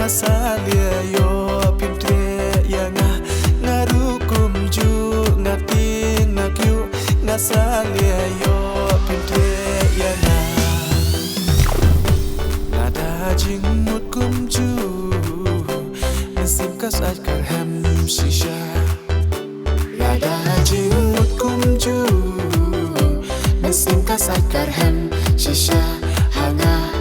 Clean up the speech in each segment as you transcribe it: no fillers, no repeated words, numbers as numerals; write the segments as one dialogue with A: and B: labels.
A: Salia yo pintre yanga ngarukum ju ngati ngakyu ngasalia yo pintre yanga nada jingmut kum ju nasim kasat karham shisha nada jingmut kum ju nasim kasat karham shisha hanga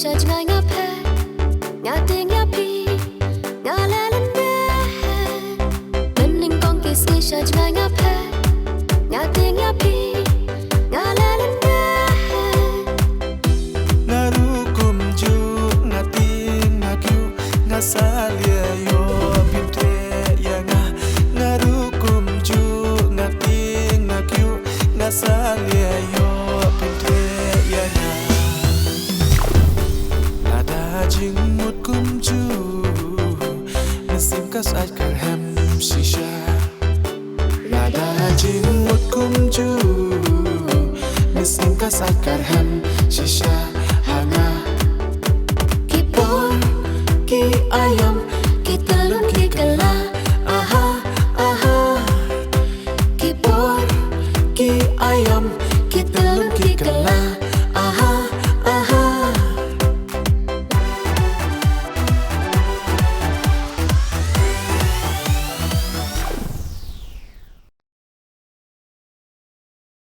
B: Search ngai ngap he nga ting ya pi nga la len de bening kong kis ni search ngai ngap he nga ting ya pi nga la len de
A: ngarukum ju ngati ngakyu ngasalia yo pintre yanga ngarukum ju ngati ngakyu ngasalia yo pintre yanga jingmut kum ju nasim kasat karham shisha nada jingmut kum ju nasim kasat karham shisha hanga kipor ki ayam